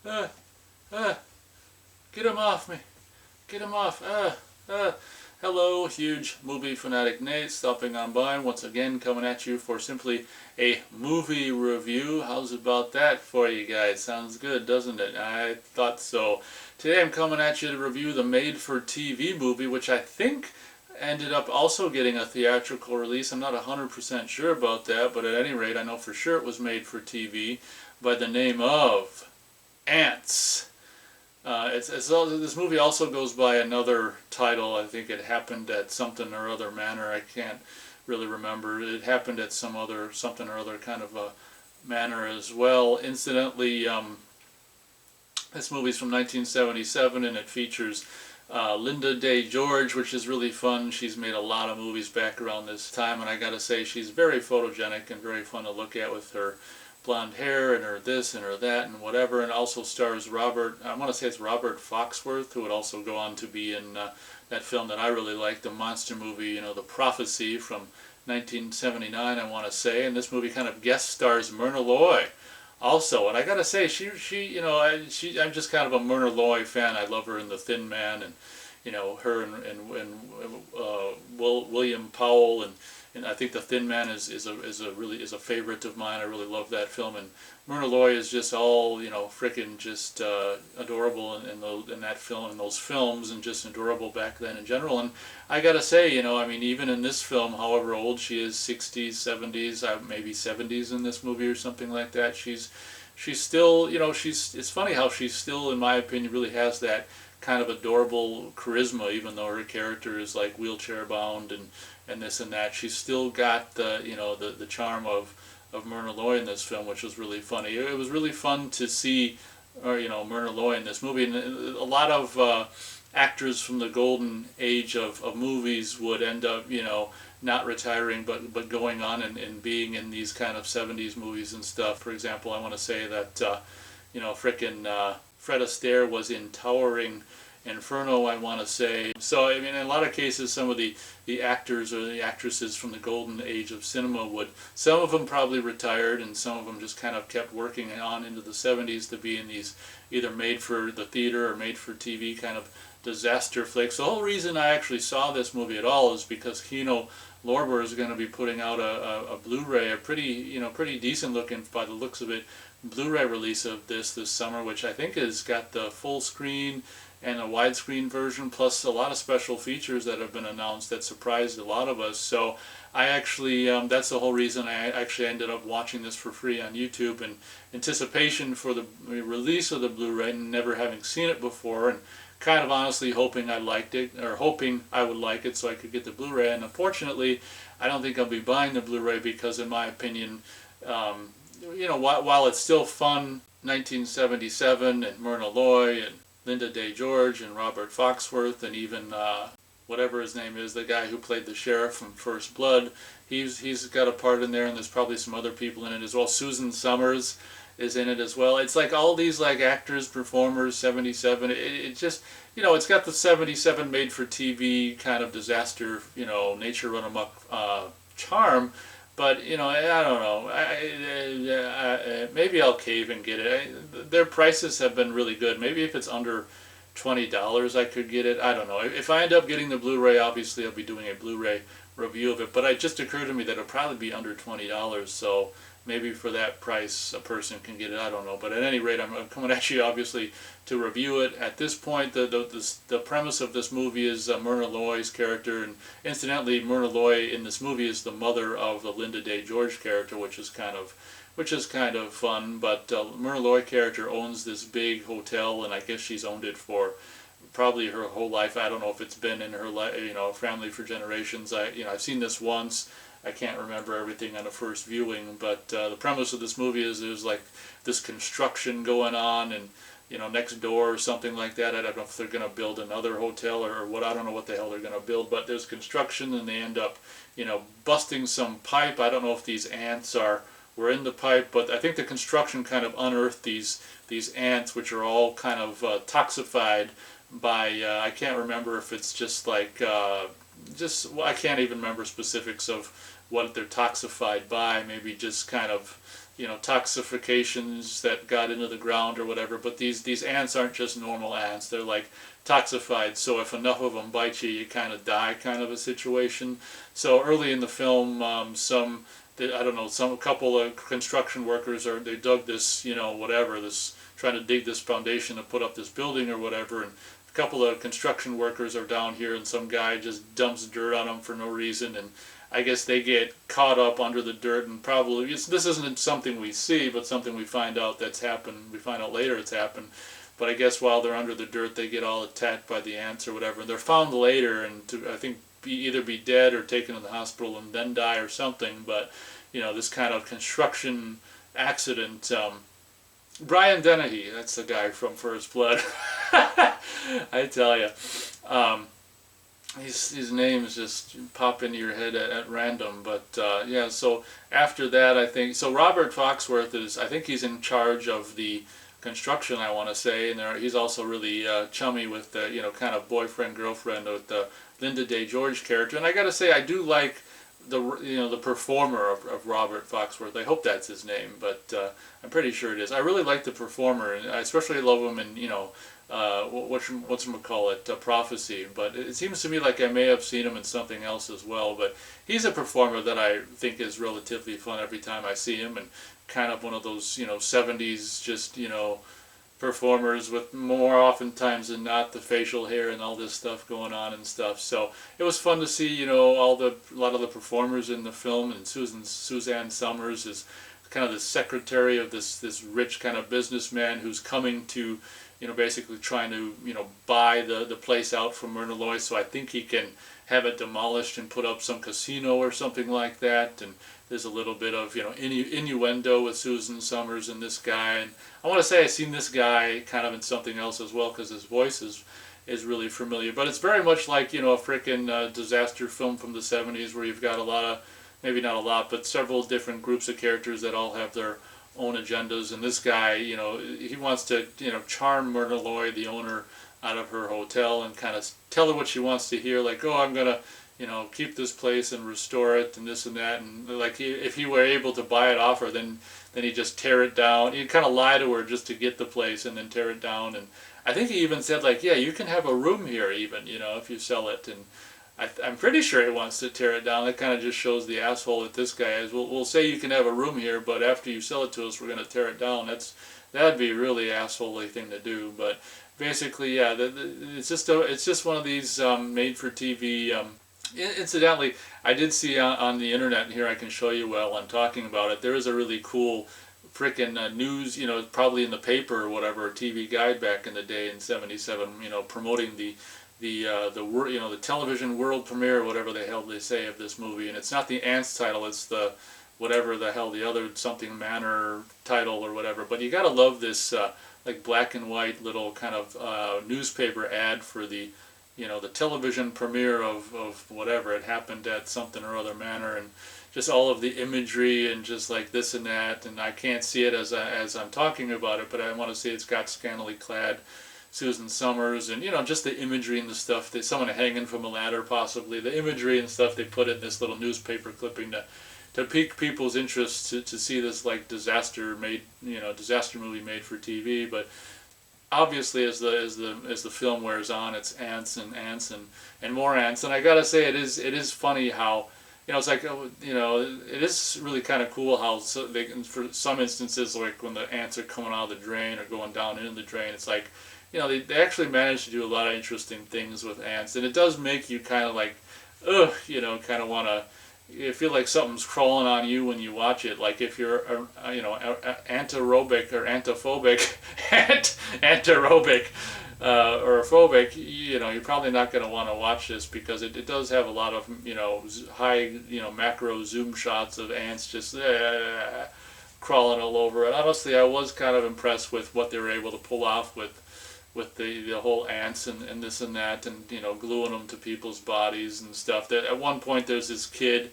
uh, uh, get him off me. Get him off. Hello, huge movie fanatic Nate, stopping on by once again, coming at you for simply a movie review. How's about that for you guys? Sounds good, doesn't it? I thought so. Today I'm coming at you to review the made-for-TV movie, which I think ended up also getting a theatrical release. I'm not 100% sure about that, but at any rate, I know for sure it was made for TV, by the name of Ants. This movie also goes by another title. I think it happened at something or other Manor. I can't really remember. It happened at something or other kind of a manor as well. Incidentally, this movie's from 1977 and it features Linda Day George, which is really fun. She's made a lot of movies back around this time, and I gotta say she's very photogenic and very fun to look at with her blonde hair and her this and her that and whatever. And also stars Robert, I want to say it's Robert Foxworth, who would also go on to be in that film that I really like, the monster movie, you know, The Prophecy from 1979, I want to say. And this movie kind of guest stars Myrna Loy also. And I gotta say, I'm just kind of a Myrna Loy fan. I love her in The Thin Man, and you know, her and William Powell, and I think The Thin Man is a favorite of mine. I really love that film, and Myrna Loy is just all, you know, frickin' just adorable in that film, in those films, and just adorable back then in general. And I gotta say, you know, I mean, even in this film, however old she is, 60s, 70s, maybe 70s in this movie or something like that, she's still, you know, it's funny how she still, in my opinion, really has that kind of adorable charisma, even though her character is like wheelchair bound and this and that. She's still got the, you know, the charm of Myrna Loy in this film, which was really funny. It was really fun to see, you know, Myrna Loy in this movie. And a lot of actors from the golden age of movies would end up, you know, not retiring but going on and being in these kind of 70s movies and stuff. For example, I want to say that you know, frickin' Fred Astaire was in Towering Inferno, I want to say. So, I mean, in a lot of cases, some of the actors or the actresses from the golden age of cinema some of them probably retired, and some of them just kind of kept working on into the 70s to be in these either made for the theater or made for TV kind of disaster flicks. The whole reason I actually saw this movie at all is because Kino Lorber is going to be putting out a Blu-ray, a pretty decent looking, by the looks of it, Blu-ray release of this summer, which I think has got the full screen and a widescreen version, plus a lot of special features that have been announced that surprised a lot of us. So I actually, that's the whole reason I actually ended up watching this for free on YouTube in anticipation for the release of the Blu-ray, and never having seen it before, and kind of honestly hoping I liked it, or hoping I would like it so I could get the Blu-ray. And unfortunately, I don't think I'll be buying the Blu-ray because, in my opinion, you know, while it's still fun, 1977 and Myrna Loy and Linda Day George and Robert Foxworth, and even whatever his name is, the guy who played the sheriff from First Blood, he's got a part in there, and there's probably some other people in it as well. Susan Summers is in it as well. It's like all these like actors, performers, 77. It just, you know, it's got the 77 made for TV kind of disaster, you know, nature run amok charm. But, you know, I don't know. Maybe I'll cave and get it. Their prices have been really good. Maybe if it's under $20, I could get it. I don't know. If I end up getting the Blu-ray, obviously I'll be doing a Blu-ray review of it. But it just occurred to me that it'll probably be under $20. So maybe for that price a person can get it. I don't know. But at any rate, I'm coming at you obviously to review it. At this point, the premise of this movie is Myrna Loy's character, and incidentally, Myrna Loy in this movie is the mother of the Linda Day George character, which is kind of fun. But Myrna Loy character owns this big hotel, and I guess she's owned it for probably her whole life. I don't know if it's been in her life, you know, family for generations. I've seen this once. I can't remember everything on the first viewing, but the premise of this movie is there's like this construction going on, and you know, next door or something like that. I don't know if they're going to build another hotel or what. I don't know what the hell they're going to build, but there's construction, and they end up, you know, busting some pipe. I don't know if these ants were in the pipe, but I think the construction kind of unearthed these ants, which are all kind of toxified by I can't remember if it's just like I can't even remember specifics of what they're toxified by. Maybe just kind of toxifications that got into the ground or whatever. But these ants aren't just normal ants. They're like toxified. So if enough of them bite you, you kind of die, kind of a situation. So early in the film, I don't know, a couple of construction workers they dug this, whatever, trying to dig this foundation to put up this building or whatever, and a couple of construction workers are down here, and some guy just dumps dirt on them for no reason, and I guess they get caught up under the dirt, and probably this isn't something we see, but something we find out that's happened. We find out later it's happened. But I guess while they're under the dirt, they get all attacked by the ants or whatever, and they're found later, and I think either be dead or taken to the hospital and then die or something. But this kind of construction accident. Brian Dennehy, that's the guy from First Blood. I tell you, his names just pop into your head at random. But yeah, so after that, I think so. Robert Foxworth I think he's in charge of the construction, I want to say, and he's also really chummy with the kind of boyfriend girlfriend with the Linda Day George character. And I got to say, I do like the performer of Robert Foxworth. I hope that's his name, but I'm pretty sure it is. I really like the performer, and I especially love him in whatchamacallit, Prophecy. But it seems to me like I may have seen him in something else as well. But he's a performer that I think is relatively fun every time I see him, and kind of one of those 70s just performers with more oftentimes than not the facial hair and all this stuff going on and stuff. So it was fun to see a lot of the performers in the film, and Suzanne Summers is kind of the secretary of this rich kind of businessman who's coming to basically trying to buy the place out from Myrna Loy, so I think he can have it demolished and put up some casino or something like that. And there's a little bit of innuendo with Susan Summers and this guy, and I want to say I've seen this guy kind of in something else as well, because his voice is really familiar. But it's very much like a frickin' disaster film from the 70s, where you've got a lot of, maybe not a lot, but several different groups of characters that all have their own agendas. And this guy, he wants to charm Myrna Loy, the owner, out of her hotel, and kind of tell her what she wants to hear, like, oh, I'm gonna keep this place and restore it and this and that, and like if he were able to buy it off her, then he'd just tear it down. He'd kind of lie to her just to get the place and then tear it down. And I think he even said, like, yeah, you can have a room here even, if you sell it. And I'm pretty sure he wants to tear it down. That kind of just shows the asshole that this guy is. We'll say you can have a room here, but after you sell it to us, we're going to tear it down. That'd be a really asshole-y thing to do. But basically, yeah, it's just one of these made-for-TV. Incidentally, I did see on the internet, and here I can show you while I'm talking about it, there is a really cool frickin' news, probably in the paper or whatever, a TV guide back in the day in '77, promoting the television world premiere or whatever the hell they say of this movie. And it's not the Ants title, it's the whatever the hell the other something Manor title or whatever. But you gotta love this like black and white little kind of newspaper ad for the the television premiere of whatever. It happened at something or other Manor, and just all of the imagery and just like this and that. And I can't see it as I'm talking about it, but I want to see it's got scantily clad Susan Summers, and just the imagery and the stuff, someone hanging from a ladder possibly, the imagery and stuff they put in this little newspaper clipping to pique people's interest to see this like disaster movie made for TV. But obviously, as the film wears on, it's ants and more ants. And I gotta say, it is funny how it's like it is really kind of cool how for some instances, like when the ants are coming out of the drain or going down into the drain, it's like they actually manage to do a lot of interesting things with ants, and it does make you kind of like kind of want to. You feel like something's crawling on you when you watch it. Like if you're, anaerobic or antiphobic, anaerobic, or phobic, you're probably not going to want to watch this, because it does have a lot of, high, macro zoom shots of ants just crawling all over. And honestly, I was kind of impressed with what they were able to pull off with the whole ants and this and that, and gluing them to people's bodies and stuff. That at one point there's this kid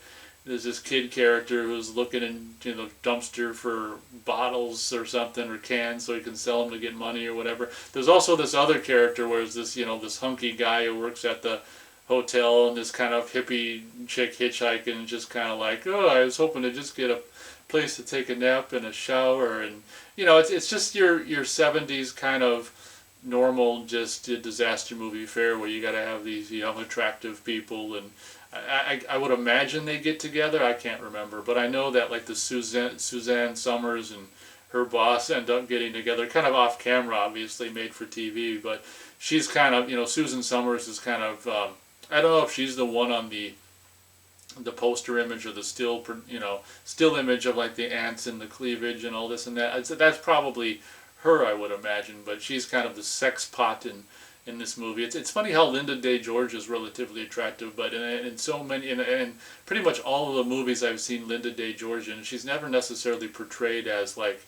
character who's looking in the dumpster for bottles or something, or cans, so he can sell them to get money or whatever. There's also this other character where it's this this hunky guy who works at the hotel, and this kind of hippie chick hitchhiking, just kind of like, oh, I was hoping to just get a place to take a nap and a shower, and it's just your 70s kind of normal, just a disaster movie fare where you got to have these young attractive people, and I would imagine they get together. I can't remember, but I know that like the Suzanne Summers and her boss end up getting together, kind of off camera, obviously made for TV, but she's kind of, Susan Summers is kind of, I don't know if she's the one on the poster image or the still image of like the ants and the cleavage and all this and that. That's probably her, I would imagine, but she's kind of the sex pot in this movie. It's funny how Linda Day George is relatively attractive, but in so many, in pretty much all of the movies I've seen Linda Day George in, she's never necessarily portrayed as like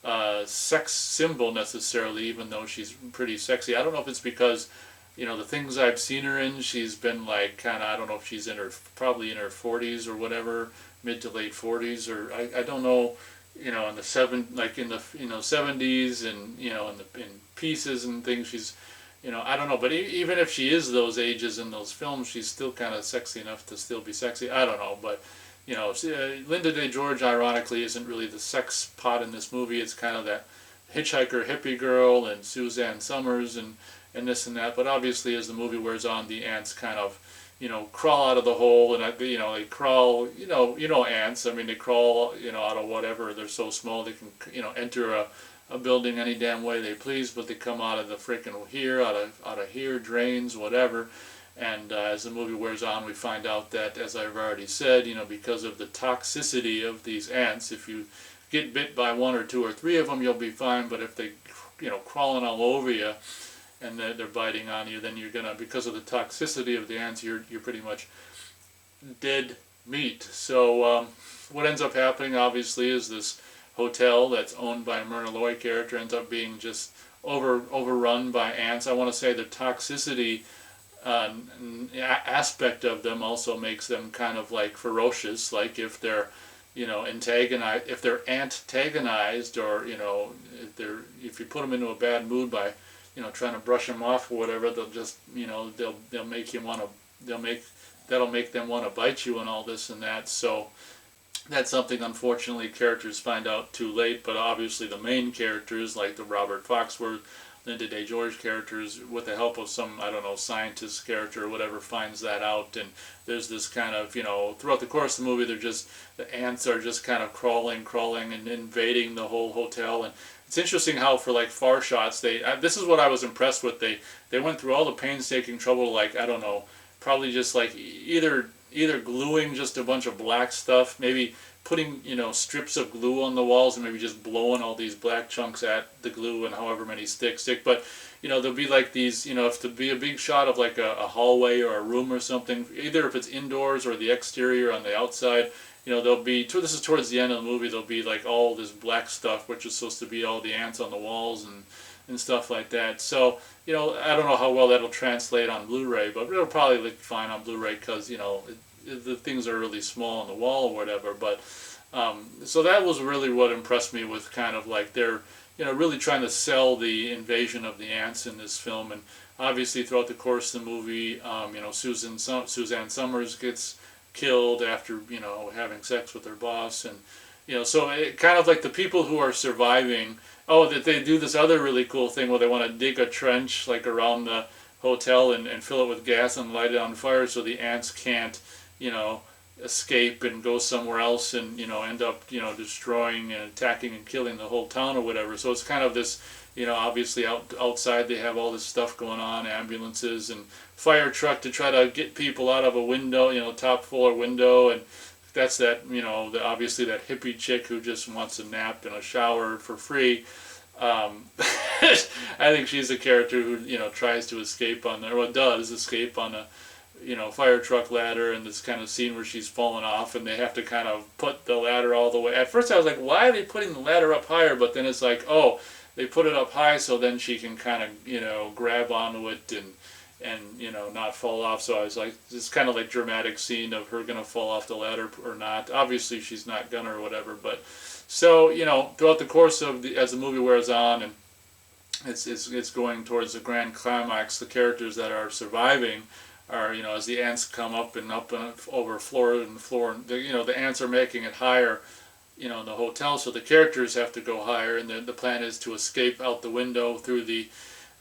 a sex symbol necessarily, even though she's pretty sexy. I don't know if it's because the things I've seen her in, she's been like kind of, I don't know if she's probably in her 40s or whatever, mid to late 40s, or I don't know, in the 70s, and in Pieces and things, she's, I don't know, but even if she is those ages in those films, she's still kind of sexy enough to still be sexy. I don't know, but Linda Day George, ironically, isn't really the sex pot in this movie. It's kind of that hitchhiker hippie girl and Suzanne Summers and this and that. But obviously, as the movie wears on, the ants kind of, crawl out of the hole, and they crawl, ants. I mean, they crawl, out of whatever. They're so small they can, enter a building any damn way they please, but they come out of the freaking out of here, drains, whatever. And as the movie wears on, we find out that, as I've already said, because of the toxicity of these ants, if you get bit by one or two or three of them, you'll be fine. But if they, crawling all over you, and they're biting on you, then you're gonna, because of the toxicity of the ants, you're pretty much dead meat. So what ends up happening, obviously, is this hotel that's owned by a Myrna Loy character ends up being just overrun by ants. I want to say the toxicity aspect of them also makes them kind of like ferocious. Like if they're if they're antagonized, or if you put them into a bad mood by trying to brush them off or whatever, they'll just they'll make you want to that'll make them want to bite you and all this and that. So that's something, unfortunately, characters find out too late. But obviously the main characters, like the Robert Foxworth, Linda Day George characters, with the help of some, I don't know, scientist character or whatever, finds that out. And there's this kind of, throughout the course of the movie, the ants are just kind of crawling and invading the whole hotel. And it's interesting how, for like far shots, this is what I was impressed with. They went through all the painstaking trouble, like, I don't know, probably just like either gluing just a bunch of black stuff, maybe putting strips of glue on the walls, and maybe just blowing all these black chunks at the glue, and however many stick. But there'll be like these, if to be a big shot of like a hallway or a room or something, either if it's indoors or the exterior on the outside, there'll be, this is towards the end of the movie, there'll be like all this black stuff, which is supposed to be all the ants on the walls and stuff like that. So I don't know how well that'll translate on Blu-ray, but it'll probably look fine on Blu-ray, because the things are really small on the wall or whatever. But so that was really what impressed me, with kind of like they're really trying to sell the invasion of the ants in this film. And obviously throughout the course of the movie, Suzanne Summers gets killed after having sex with her boss, and so it kind of like the people who are surviving, that they do this other really cool thing where they want to dig a trench like around the hotel and fill it with gas and light it on fire, so the ants can't escape and go somewhere else, and end up destroying and attacking and killing the whole town or whatever. So it's kind of this, obviously outside they have all this stuff going on, ambulances and fire truck to try to get people out of a window, top floor window. And that's that, obviously that hippie chick who just wants a nap and a shower for free. I think she's a character who tries to escape does escape on a fire truck ladder, and this kind of scene where she's falling off and they have to kind of put the ladder all the way. At first I was like, why are they putting the ladder up higher? But then it's like, oh, they put it up high so then she can kind of grab onto it and not fall off. So I was like, this kind of like dramatic scene of her gonna fall off the ladder or not. Obviously she's not gonna or whatever, but so throughout the course of as the movie wears on and it's going towards the grand climax, the characters that are surviving as the ants come up and over floor and floor, the ants are making it higher, in the hotel, so the characters have to go higher, and the plan is to escape out the window through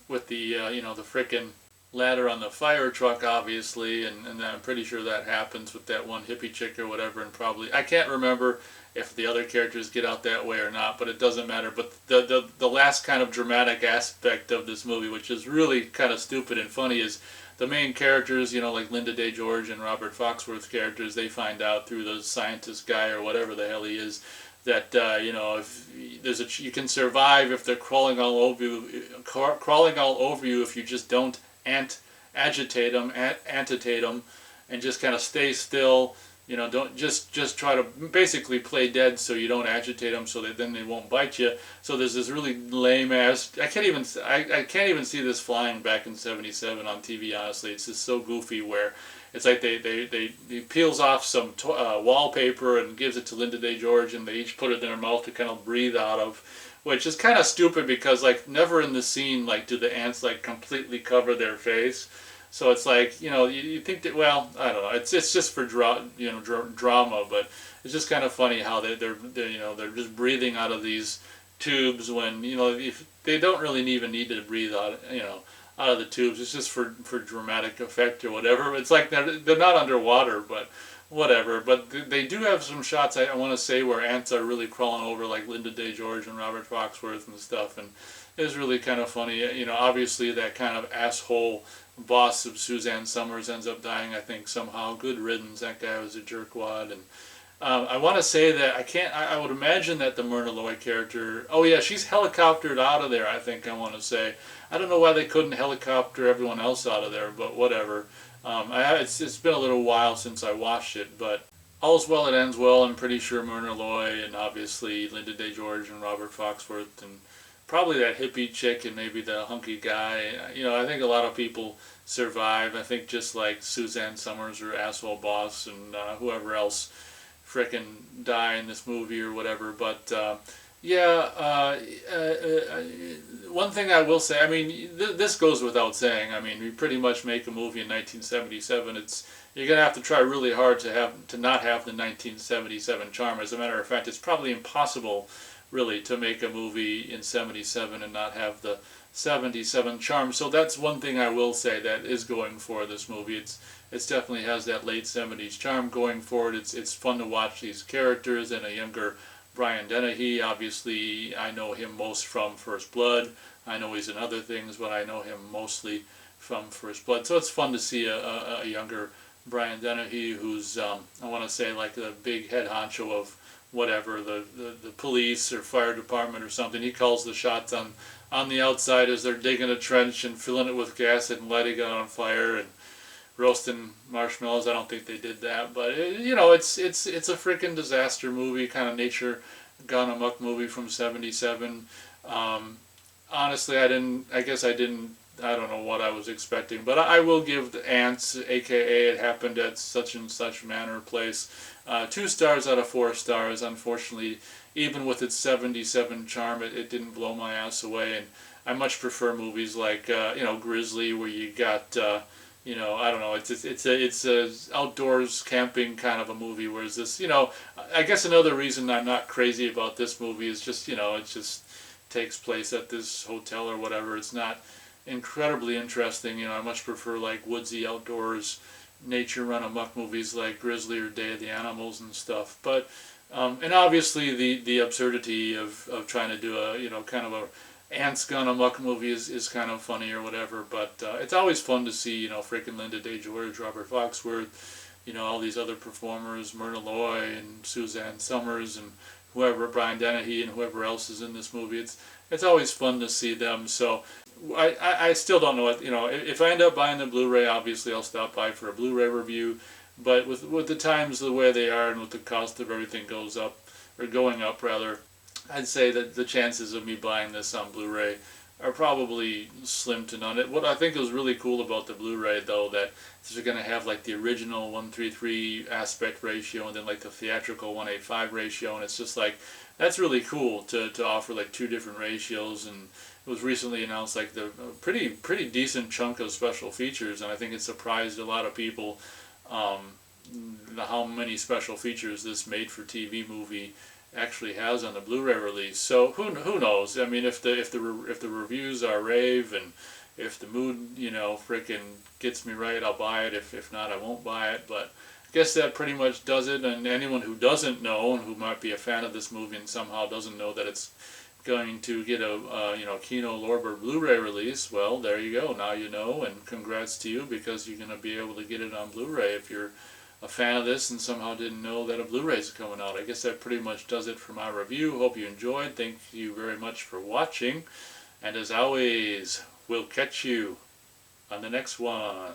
with the the frickin' ladder on the fire truck, obviously, and I'm pretty sure that happens with that one hippie chick or whatever, and probably, I can't remember if the other characters get out that way or not, but it doesn't matter. But the last kind of dramatic aspect of this movie, which is really kind of stupid and funny, is the main characters, like Linda Day George and Robert Foxworth characters, they find out through the scientist guy or whatever the hell he is, that if you can survive if they're crawling all over you if you just don't agitate them, antitate them, and just kind of stay still. Don't just try to basically play dead so you don't agitate them, so that then they won't bite you. So there's this really lame ass. I can't even see this flying back in '77 on TV. Honestly, it's just so goofy where it's like he peels off some wallpaper and gives it to Linda Day George, and they each put it in their mouth to kind of breathe out of, which is kind of stupid because never in the scene do the ants completely cover their face. So it's you think that, well, I don't know, it's just for drama, but it's just kind of funny how they're just breathing out of these tubes when if they don't really even need to breathe out out of the tubes. It's just for dramatic effect or whatever. It's like they're not underwater, but whatever. But they do have some shots I want to say where ants are really crawling over, like Linda Day George and Robert Foxworth and stuff, and it's really kind of funny. Obviously that kind of asshole boss of Suzanne Summers ends up dying, I think, somehow. Good riddance. That guy was a jerkwad. And I want to say that I would imagine that the Myrna Loy character, oh yeah, she's helicoptered out of there, I think I want to say. I don't know why they couldn't helicopter everyone else out of there, but whatever. It's been a little while since I watched it, but all's well that ends well. I'm pretty sure Myrna Loy and obviously Linda Day George and Robert Foxworth and probably that hippie chick and maybe the hunky guy. I think a lot of people survive. I think just like Suzanne Summers or asshole boss and whoever else frickin' die in this movie or whatever. But one thing I will say, this goes without saying. We pretty much make a movie in 1977. You're gonna have to try really hard to not have the 1977 charm. As a matter of fact, it's probably impossible, really, to make a movie in '77 and not have the '77 charm. So that's one thing I will say that is going for this movie. It definitely has that late '70s charm going for it. It's fun to watch these characters and a younger Brian Dennehy. Obviously, I know him most from First Blood. I know he's in other things, but I know him mostly from First Blood. So it's fun to see a younger Brian Dennehy who's, I want to say, like the big head honcho of whatever, the police or fire department or something. He calls the shots on the outside as they're digging a trench and filling it with gas and lighting it on fire and roasting marshmallows. I don't think they did that, but it's a freaking disaster movie, kind of nature gone amok movie from '77. Honestly, I don't know what I was expecting, but I will give the Ants, aka It Happened at Such and Such Manor place, 2 stars out of 4 stars. Unfortunately, even with its '77 charm, it didn't blow my ass away, and I much prefer movies like Grizzly, where you got I don't know, it's a outdoors camping kind of a movie, whereas this, I guess another reason I'm not crazy about this movie is just, it just takes place at this hotel or whatever. It's not incredibly interesting. I much prefer like woodsy outdoors, nature run amok movies like Grizzly or Day of the Animals and stuff. But and obviously the absurdity of trying to do a kind of a ants gone amok movie is kind of funny or whatever. But it's always fun to see freaking Linda Day George, Robert Foxworth, all these other performers, Myrna Loy and Suzanne Summers and whoever, Brian Dennehy and whoever else is in this movie. It's always fun to see them. So I still don't know what, if I end up buying the Blu-ray, obviously I'll stop by for a Blu-ray review. But with the times the way they are and with the cost of everything going up rather, I'd say that the chances of me buying this on Blu-ray are probably slim to none. What I think is really cool about the Blu-ray, though, that they're going to have like the original 1:3:3 aspect ratio and then like the theatrical 1:8:5 ratio, and it's just like, that's really cool to offer like 2 different ratios and was recently announced like the pretty decent chunk of special features, and I think it surprised a lot of people how many special features this made-for-TV movie actually has on the Blu-ray release. So who knows? I mean, if the reviews are rave, and if the mood, you know, frickin' gets me right, I'll buy it. If not, I won't buy it. But I guess that pretty much does it. And anyone who doesn't know, and who might be a fan of this movie and somehow doesn't know that it's going to get a you know, Kino Lorber Blu-ray release, well, there you go. Now you know, and congrats to you, because you're going to be able to get it on Blu-ray if you're a fan of this and somehow didn't know that a Blu-ray is coming out. I guess that pretty much does it for my review. Hope you enjoyed. Thank you very much for watching. And as always, we'll catch you on the next one.